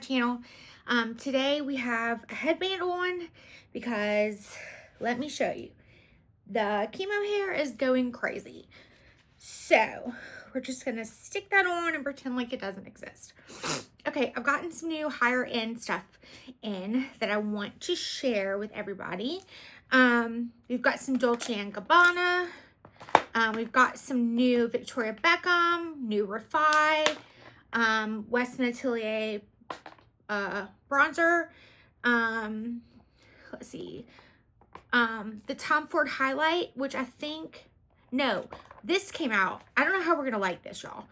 channel. Today we have a headband on because let me show you. The chemo hair is going crazy. So we're just gonna stick that on and pretend like it doesn't exist. Okay, I've gotten some new higher end stuff in that I want to share with everybody. We've got some Dolce and Gabanna. We've got some new Victoria Beckham, new Refi, Weston Atelier bronzer. Let's see. The Tom Ford highlight, which I think, no, this came out. I don't know how we're gonna like this, y'all.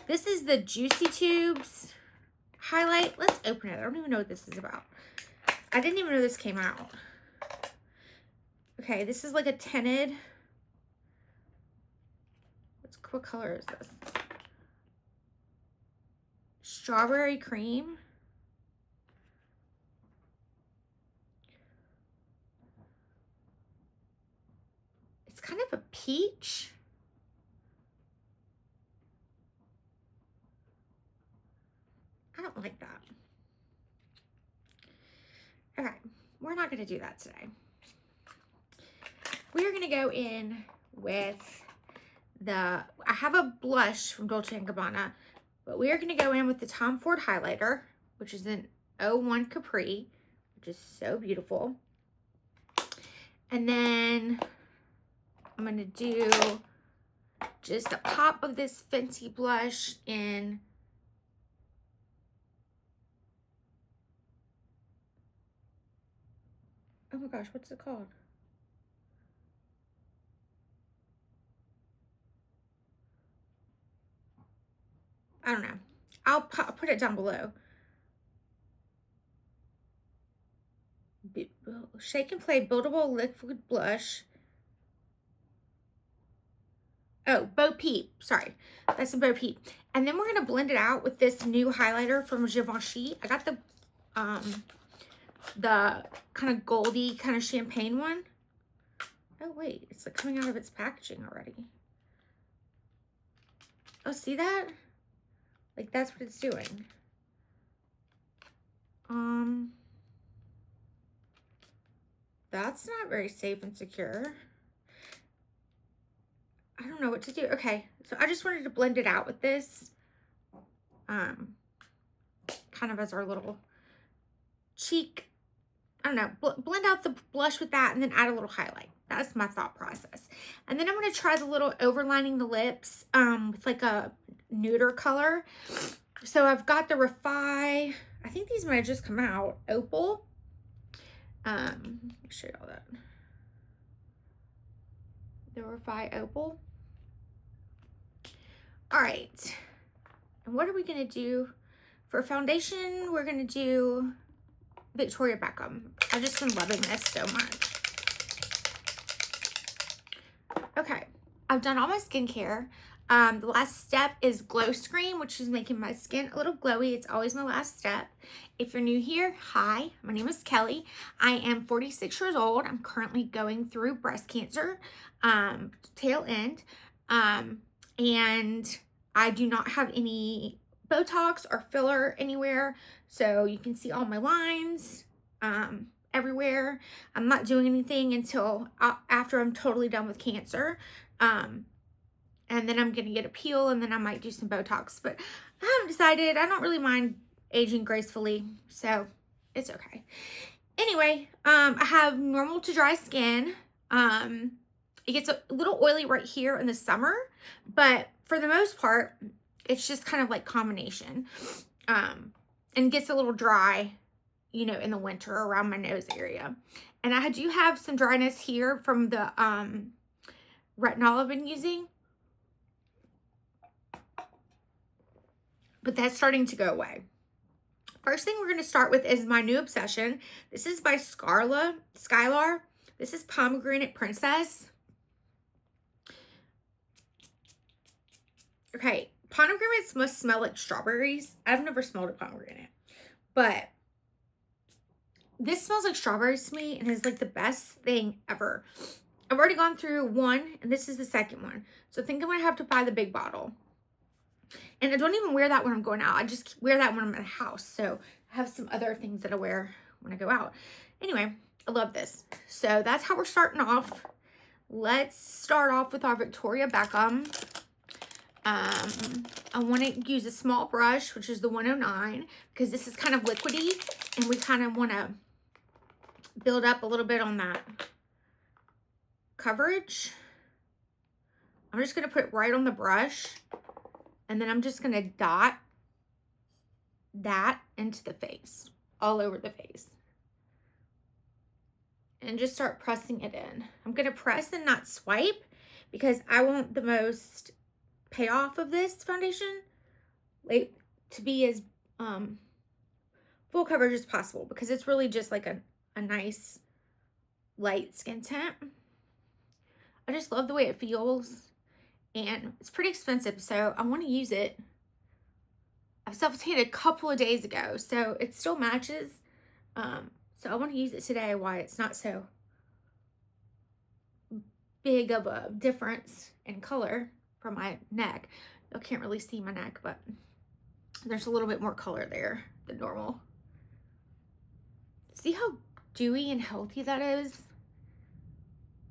This is the Juicy Tubes highlight. Let's open it. I don't even know what this is about. I didn't even know this came out. Okay, this is like a tinted. What color is this? Strawberry cream. It's kind of a peach. I don't like that. Okay, we're not going to do that today. We're going to go in with I have a blush from Dolce & Gabbana, but we are going to go in with the Tom Ford highlighter, which is an 01 Capri, which is so beautiful. And then I'm going to do just a pop of this Fenty blush in oh my gosh, what's it called? I don't know. I'll put it down below. Shake and Play Buildable Liquid Blush. Oh, Bo Peep. Sorry. That's a Bo Peep. And then we're going to blend it out with this new highlighter from Givenchy. I got the kind of goldy, kind of champagne one. Oh, wait. It's like coming out of its packaging already. Oh, see that? Like, that's what it's doing. That's not very safe and secure. I don't know what to do. Okay, so I just wanted to blend it out with this. Kind of as our little cheek. I don't know. Blend out the blush with that and then add a little highlight. That's my thought process. And then I'm going to try the little overlining the lips with like a nuder color. So I've got the Refi. I think these might have just come out. Opal. Let me show you all that. The Refi Opal. All right. And what are we going to do? For foundation, we're going to do Victoria Beckham. I've just been loving this so much. Okay. I've done all my skincare. The last step is Glow Screen, which is making my skin a little glowy. It's always my last step. If you're new here, hi, my name is Kelly. I am 46 years old. I'm currently going through breast cancer, tail end, and I do not have any Botox or filler anywhere, so you can see all my lines everywhere. I'm not doing anything until after I'm totally done with cancer. And then I'm going to get a peel, and then I might do some Botox. But I haven't decided. I don't really mind aging gracefully, so it's okay. Anyway, I have normal to dry skin. It gets a little oily right here in the summer, but for the most part, it's just kind of like combination. And gets a little dry, you know, in the winter around my nose area. And I do have some dryness here from the retinol I've been using. But that's starting to go away. First thing we're going to start with is my new obsession. This is by Skylar. This is Pomegranate Princess. Okay, pomegranates must smell like strawberries. I've never smelled a pomegranate. But this smells like strawberries to me and is like the best thing ever. I've already gone through one, and this is the second one. So I think I'm going to have to buy the big bottle. And I don't even wear that when I'm going out. I just wear that when I'm at the house. So I have some other things that I wear when I go out. Anyway, I love this. So that's how we're starting off. Let's start off with our Victoria Beckham. I want to use a small brush, which is the 109, because this is kind of liquidy, and we kind of want to build up a little bit on that coverage. I'm just going to put it right on the brush, and then I'm just going to dot that into the face, all over the face. And just start pressing it in. I'm going to press and not swipe because I want the most payoff of this foundation like to be as full coverage as possible, because it's really just like a nice light skin tint. I just love the way it feels, and it's pretty expensive, so I want to use it. I self-tanned a couple of days ago, so it still matches. So I want to use it today while it's not so big of a difference in color from my neck. You can't really see my neck, but there's a little bit more color there than normal. See how dewy and healthy that is?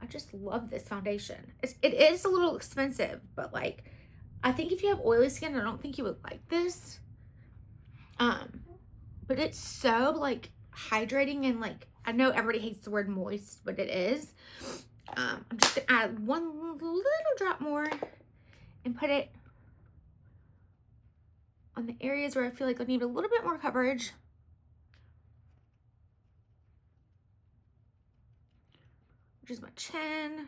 I just love this foundation. It is a little expensive, but like, I think if you have oily skin, I don't think you would like this. But it's so like hydrating, and like, I know everybody hates the word moist, but it is. I'm just gonna add one little drop more and put it on the areas where I feel like I need a little bit more coverage. Which is my chin.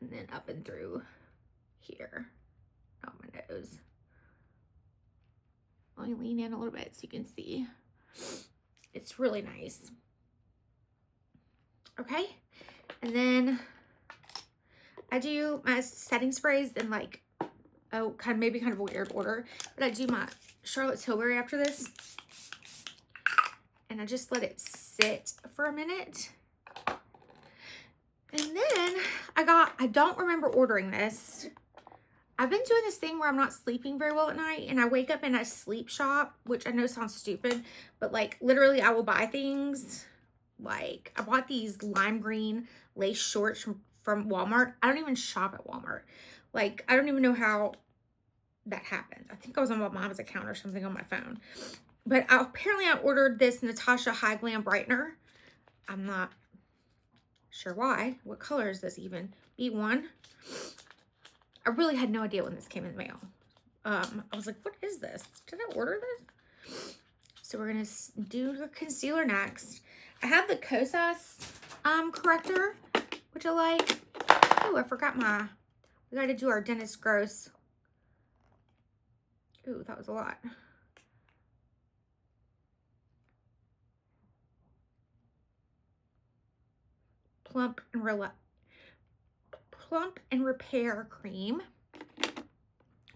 And then up and through here on my nose. Let me lean in a little bit so you can see. It's really nice. Okay, and then I do my setting sprays in like, oh, maybe kind of a weird order, but I do my Charlotte Tilbury after this, and I just let it sit for a minute. And then I don't remember ordering this. I've been doing this thing where I'm not sleeping very well at night, and I wake up and I sleep shop, which I know sounds stupid, but like literally I will buy things. Like, I bought these lime green lace shorts from Walmart. I don't even shop at Walmart. Like, I don't even know how that happened. I think I was on my mom's account or something on my phone. But apparently I ordered this Natasha High Glam Brightener. I'm not sure why. What color is this even? B1. I really had no idea when this came in the mail. I was like, what is this? Did I order this? So we're going to do the concealer next. I have the Kosas corrector, which I like. Oh, I forgot we got to do our Dennis Gross. Ooh, that was a lot. Plump and Repair Cream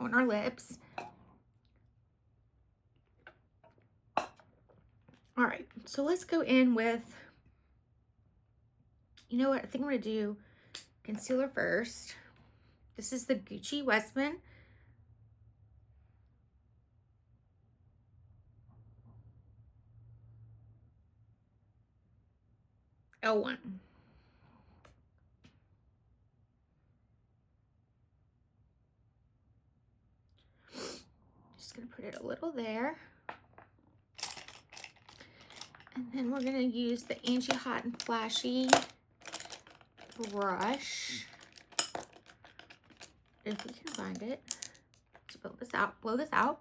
on our lips. All right, so let's go in with, you know what, I think I'm going to do concealer first. This is the Gucci Westman. L1. Just going to put it a little there. And then we're going to use the Angie Hot and Flashy brush, if we can find it, to blow this out.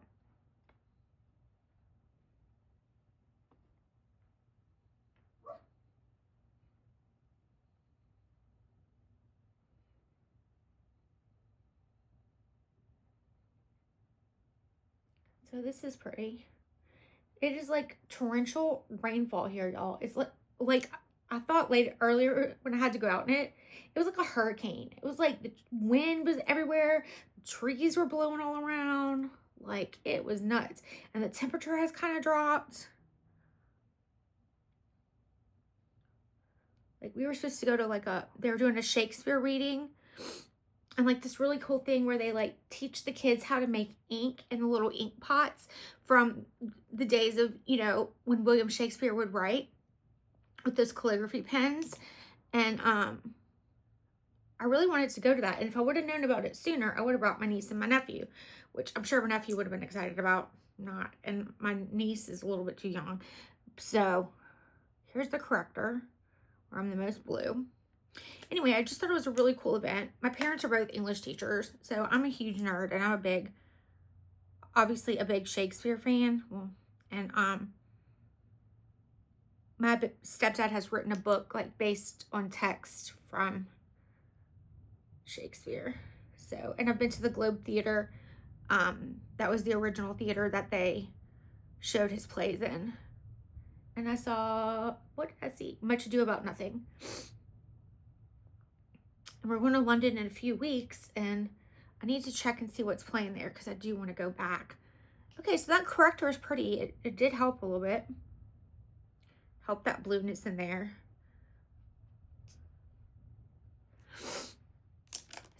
So this is pretty. It is like torrential rainfall here, y'all. It's like I thought earlier when I had to go out in it, it was like a hurricane. It was like the wind was everywhere. Trees were blowing all around. Like, it was nuts. And the temperature has kind of dropped. Like, we were supposed to go to like they were doing a Shakespeare reading and like this really cool thing where they like teach the kids how to make ink in the little ink pots from the days of, you know, when William Shakespeare would write with those calligraphy pens. And I really wanted to go to that. And if I would have known about it sooner, I would have brought my niece and my nephew, which I'm sure my nephew would have been excited about. Not, and my niece is a little bit too young. So here's the corrector where I'm the most blue. Anyway, I just thought it was a really cool event. My parents are both English teachers, so I'm a huge nerd, and I'm a big, obviously a big Shakespeare fan. Well, and my stepdad has written a book like based on text from Shakespeare. So, and I've been to the Globe Theater. That was the original theater that they showed his plays in. And I saw, what did I see? Much Ado About Nothing. And we're going to London in a few weeks, and I need to check and see what's playing there because I do want to go back. Okay, so that corrector is pretty. It did help a little bit. Help that blueness in there.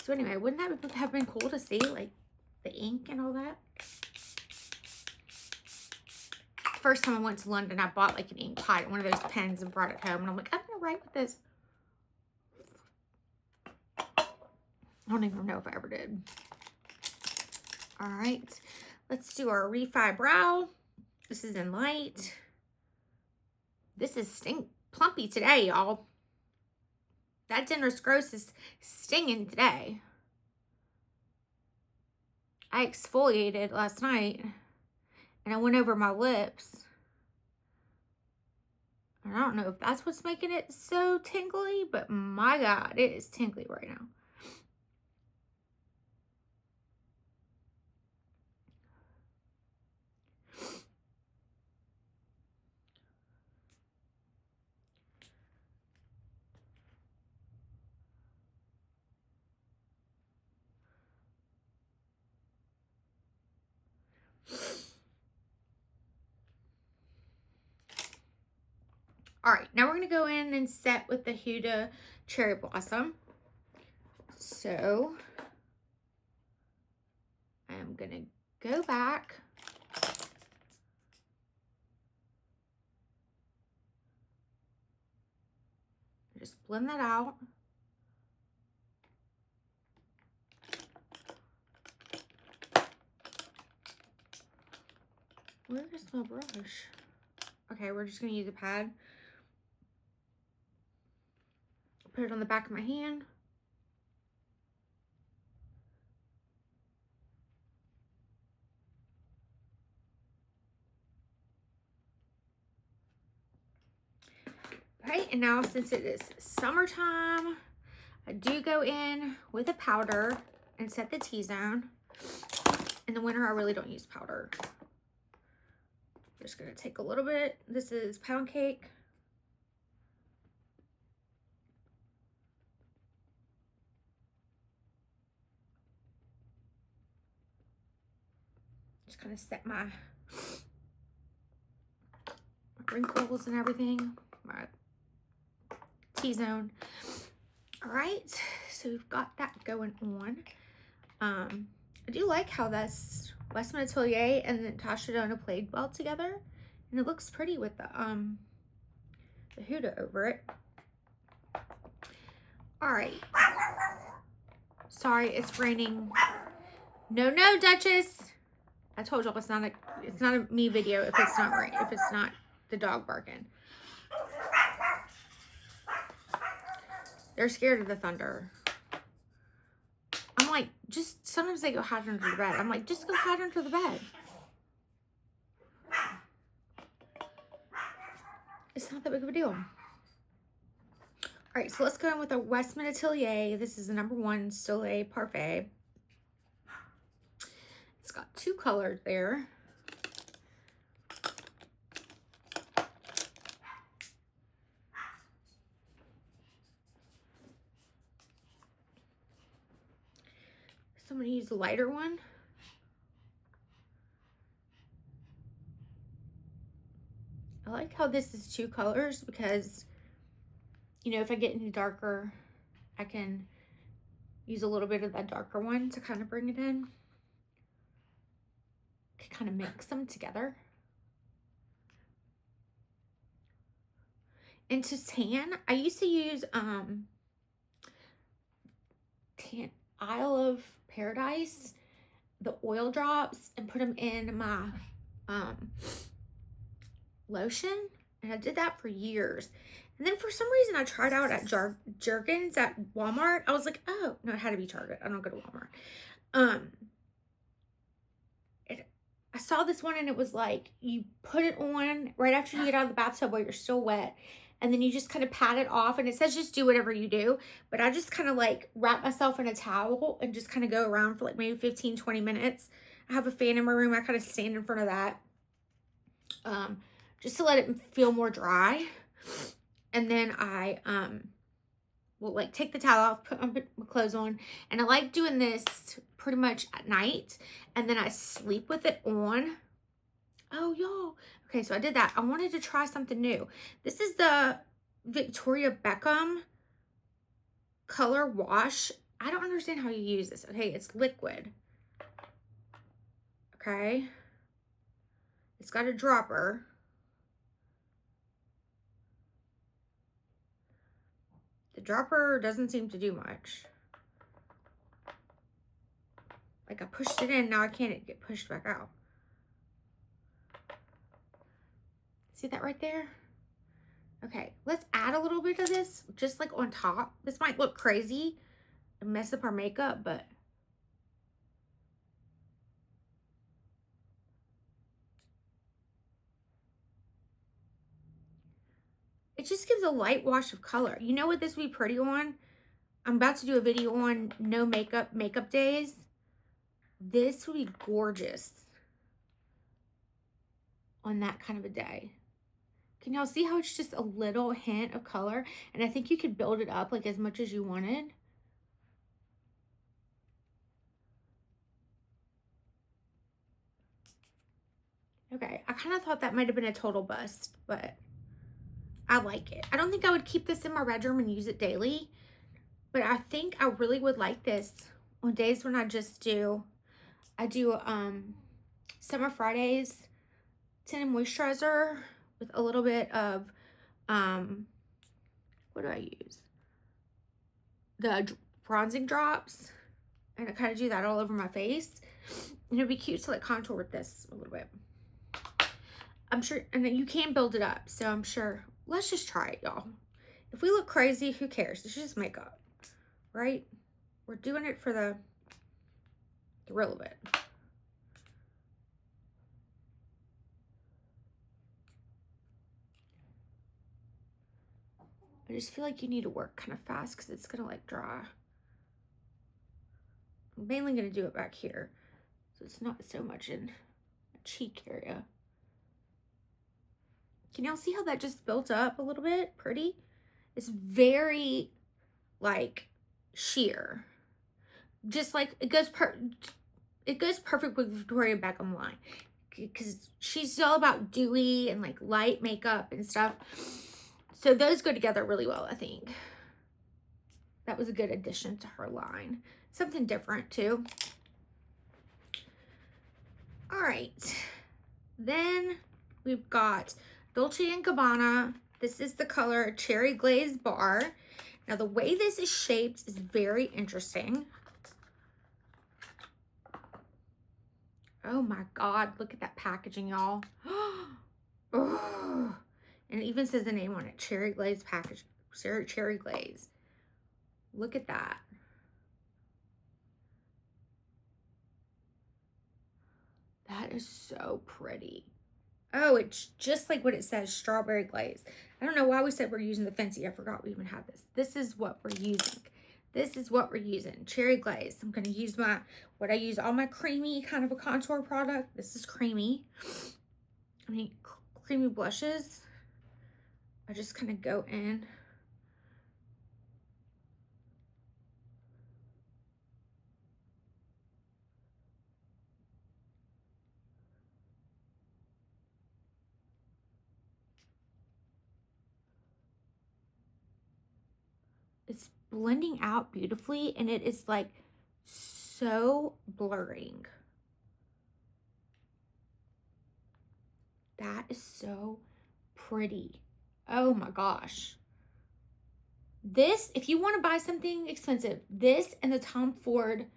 So anyway, wouldn't that have been cool to see, like, the ink and all that? First time I went to London, I bought, like, an ink pot, one of those pens, and brought it home. And I'm like, I'm going to write with this. I don't even know if I ever did. All right. Let's do our Refi Brow. This is in light. This is plumpy today, y'all. That Dinner's Gross is stinging today. I exfoliated last night, and I went over my lips. And I don't know if that's what's making it so tingly, but my God, it is tingly right now. All right, now we're going to go in and set with the Huda Cherry Blossom. So I'm going to go back. Just blend that out. Where is my brush? Okay, we're just going to use a pad. Put it on the back of my hand. Right, and now since it is summertime, I do go in with a powder and set the T-zone. In the winter, I really don't use powder. Just gonna take a little bit. This is Pound Cake. Just gonna set my wrinkles and everything. My T-zone. All right, so we've got that going on. I do like how this Westman Atelier and Natasha Denona played well together, and it looks pretty with the Huda over it. All right. Sorry, it's raining. No, Duchess. I told y'all it's not a me video if it's not the dog barking. They're scared of the thunder. I'm like, just sometimes they go hide under the bed. I'm like, just go hide under the bed. It's not that big of a deal. All right, so let's go in with a Westman Atelier. This is the #1 Soleil Parfait. It's got 2 colors there. So I'm going to use the lighter one. I like how this is 2 colors because, you know, if I get any darker, I can use a little bit of that darker one to kind of bring it in. Kind of mix them together. And to tan, I used to use Isle of Paradise, the oil drops, and put them in my lotion, and I did that for years. And then for some reason I tried out at Jergens at Walmart. I was like, oh no, it had to be Target. I don't go to Walmart. I saw this one and it was like you put it on right after you get out of the bathtub while you're still wet, and then you just kind of pat it off, and it says just do whatever you do, but I just kind of like wrap myself in a towel and just kind of go around for like maybe 15-20 minutes. I have a fan in my room. I kind of stand in front of that just to let it feel more dry. And then I will like take the towel off, put my clothes on, and I like doing this pretty much at night, and then I sleep with it on. Oh y'all, okay, so I did that. I wanted to try something new. This is the Victoria Beckham color wash. I don't understand how you use this. Okay, it's liquid. Okay, it's got a dropper. The dropper doesn't seem to do much. Like I pushed it in, now I can't get pushed back out. See that right there? Okay, let's add a little bit of this, just like on top. This might look crazy and mess up our makeup, but it just gives a light wash of color. You know what this would be pretty on? I'm about to do a video on no makeup days. This would be gorgeous on that kind of a day. Can y'all see how it's just a little hint of color? And I think you could build it up like as much as you wanted. Okay, I kind of thought that might have been a total bust, but I like it. I don't think I would keep this in my bedroom and use it daily, but I think I really would like this on days when I do Summer Fridays tinted moisturizer with a little bit of what do I use? The bronzing drops, and I kind of do that all over my face. And it'd be cute to like contour with this a little bit. I'm sure, and then you can build it up, so I'm sure. Let's just try it, y'all. If we look crazy, who cares? It's just makeup, right? We're doing it for the thrill of it. I just feel like you need to work kind of fast because it's gonna like dry. I'm mainly gonna do it back here, so it's not so much in the cheek area. Can y'all see how that just built up a little bit? Pretty. It's very like sheer. Just like it goes perfect with Victoria Beckham line, because she's all about dewy and like light makeup and stuff. So those go together really well, I think. That was a good addition to her line. Something different too. All right. Then we've got Dolce & Gabanna. This is the color Cherry Glaze Bar. Now the way this is shaped is very interesting. Oh my God, look at that packaging, y'all. Oh. And it even says the name on it, Cherry Glaze package, Cherry Glaze. Look at that. That is so pretty. Oh, it's just like what it says, strawberry glaze. I don't know why we said we're using the Fenty. I forgot we even had this. This is what we're using. This is what we're using, cherry glaze. I'm gonna use what I use all my creamy kind of a contour product. This is creamy. I mean, creamy blushes. I just kind of go in. It's blending out beautifully, and it is like so blurring. That is so pretty. Oh my gosh. This, if you want to buy something expensive, this and the Tom Ford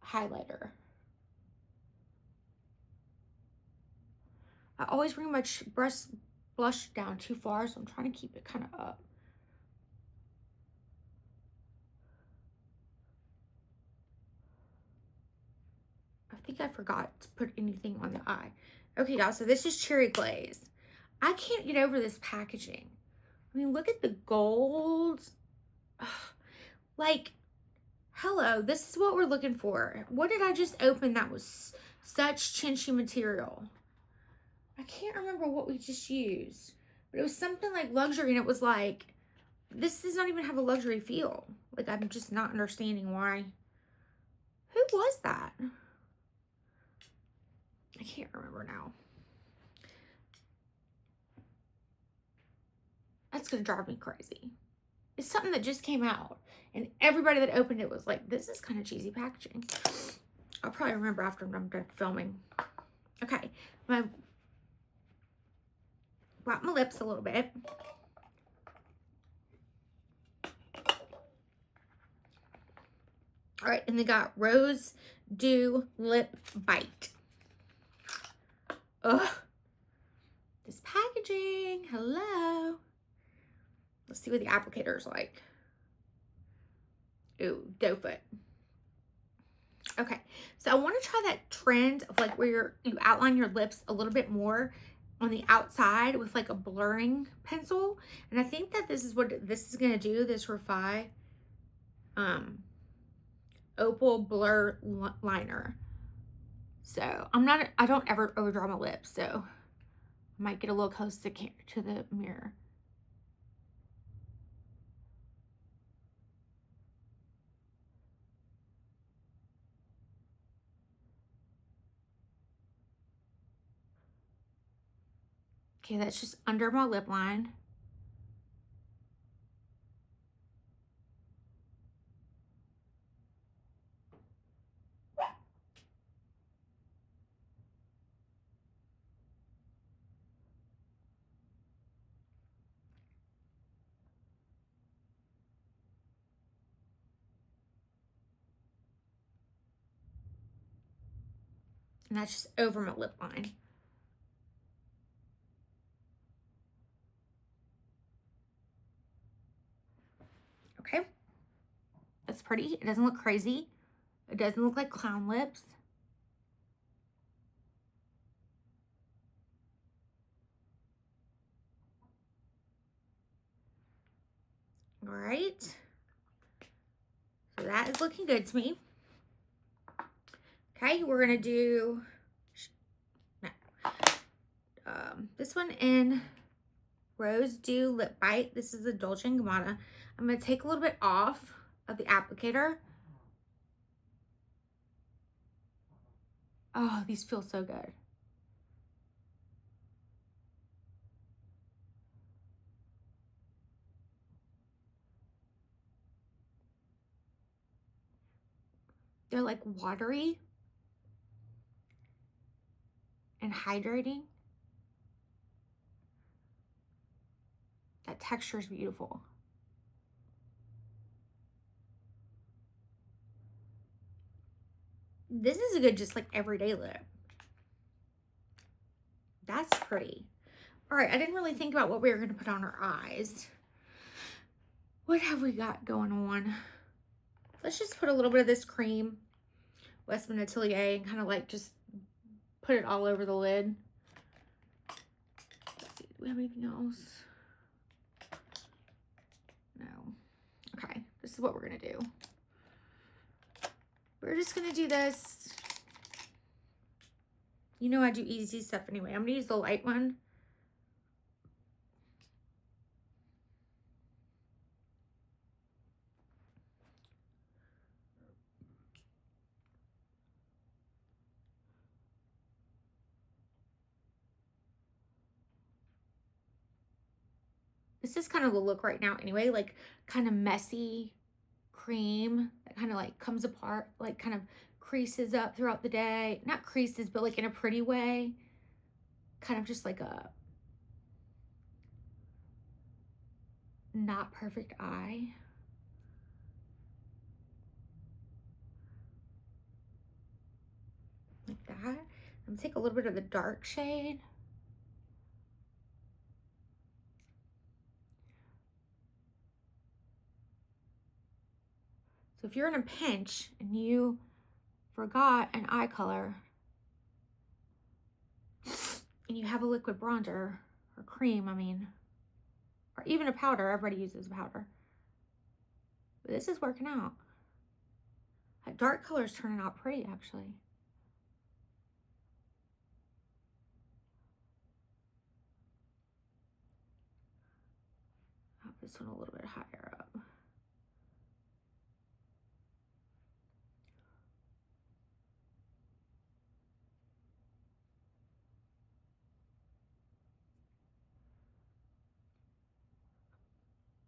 highlighter. I always bring my blush down too far, so I'm trying to keep it kind of up. I think I forgot to put anything on the eye. Okay, y'all, so this is cherry glaze. I can't get over this packaging. I mean, look at the gold. Ugh. Like, hello, this is what we're looking for. What did I just open that was such chinchy material? I can't remember what we just used, but it was something like luxury, and it was like, this does not even have a luxury feel. Like, I'm just not understanding why. Who was that? I can't remember now. That's gonna drive me crazy. It's something that just came out, and everybody that opened it was like, this is kind of cheesy packaging. I'll probably remember after I'm done filming. Okay, wipe my lips a little bit. All right, and they got Rose Dew Lip Bite. Ugh. This packaging, hello. Let's see what the applicator is like. Ooh, doe foot. Okay, so I want to try that trend of like where you outline your lips a little bit more on the outside with like a blurring pencil. And I think that this is what this is going to do, this Refi Opal Blur Liner. So I don't ever overdraw my lips, so I might get a little close to the mirror. Okay, that's just under my lip line. And that's just over my lip line. Okay. That's pretty. It doesn't look crazy. It doesn't look like clown lips. All right. So that is looking good to me. Okay, we're gonna do this one in Rose Dew Lip Bite. This is the Dolce & Gabbana. I'm gonna take a little bit off of the applicator. Oh, these feel so good. They're like watery and hydrating. That texture is beautiful. This is a good, just like everyday lip. That's pretty. All right, I didn't really think about what we were gonna put on our eyes. What have we got going on? Let's just put a little bit of this cream, Westman Atelier, and kind of like just put it all over the lid. Let's see, do we have anything else? No. Okay, this is what we're gonna do. We're just gonna do this. You know I do easy stuff anyway. I'm gonna use the light one. This is kind of the look right now anyway, like kind of messy cream that kind of like comes apart, like kind of creases up throughout the day. Not creases, but like in a pretty way. Kind of just like a not perfect eye. Like that. I'm gonna take a little bit of the dark shade. So if you're in a pinch and you forgot an eye color and you have a liquid bronzer or cream, I mean, or even a powder, everybody uses a powder. But this is working out. That dark color is turning out pretty, actually. I'll put this one a little bit higher up.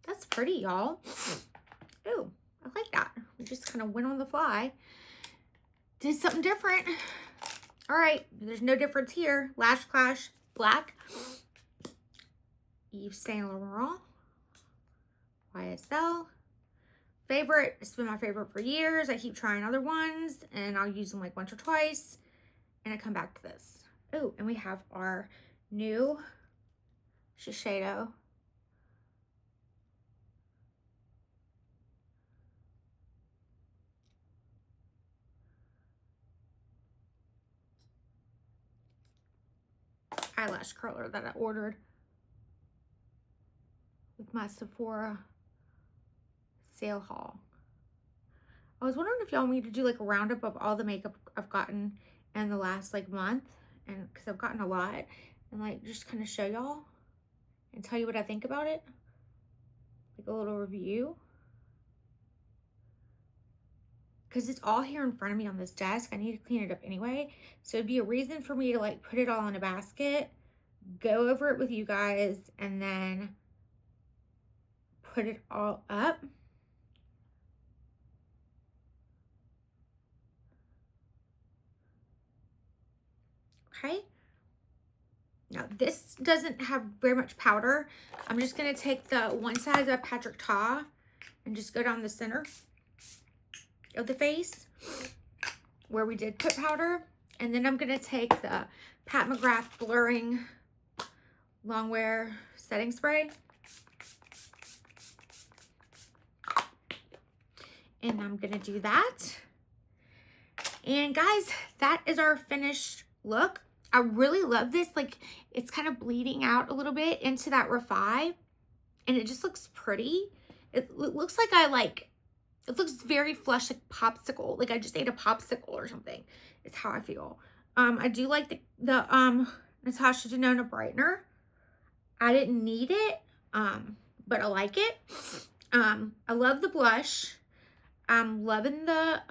That's pretty, y'all. Ooh, I like that. We just kind of went on the fly. Did something different. All right, there's no difference here. Lash Clash Black. Yves Saint Laurent. YSL. Favorite. It's been my favorite for years. I keep trying other ones, and I'll use them like once or twice, and I come back to this. Oh, and we have our new Shiseido. Eyelash curler that I ordered with my Sephora sale haul. I was wondering if y'all want me to do like a roundup of all the makeup I've gotten in the last like month, and because I've gotten a lot, and like just kind of show y'all and tell you what I think about it, like a little review, because it's all here in front of me on this desk. I need to clean it up anyway, so it'd be a reason for me to like put it all in a basket, go over it with you guys, and then put it all up. Okay. Now this doesn't have very much powder. I'm just gonna take the one size of Patrick Ta and just go down the center of the face where we did put powder. And then I'm gonna take the Pat McGrath Blurring Longwear Setting Spray. And I'm gonna do that. And guys, that is our finished look. I really love this. Like, it's kind of bleeding out a little bit into that Refi, and it just looks pretty. It looks like it looks very flush, like popsicle. Like I just ate a popsicle or something. It's how I feel. I do like the Natasha Denona brightener. I didn't need it, but I like it. I love the blush. I'm loving the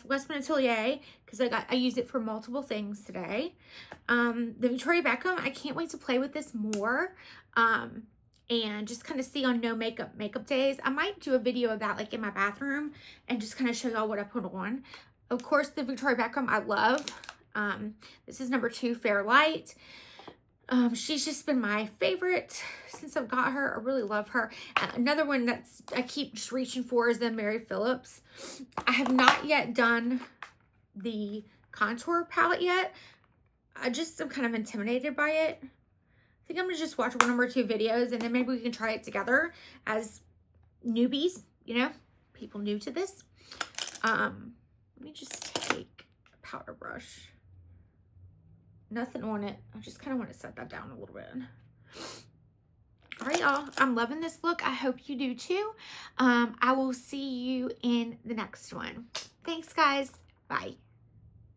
Westman Atelier, because I used it for multiple things today. The Victoria Beckham, I can't wait to play with this more, and just kind of see on no makeup days. I might do a video of that like in my bathroom and just kind of show y'all what I put on. Of course, the Victoria Beckham I love. This is number 2, Fair Light. She's just been my favorite since I've got her. I really love her. Another one that's I keep just reaching for is the Mary Phillips. I have not yet done the contour palette yet. I'm kind of intimidated by it. I think I'm gonna just watch 1 or 2 videos, and then maybe we can try it together as newbies, you know, people new to this. Let me just take a powder brush. Nothing on it. I just kind of want to set that down a little bit. All right, y'all. I'm loving this look. I hope you do too. I will see you in the next one. Thanks, guys. Bye.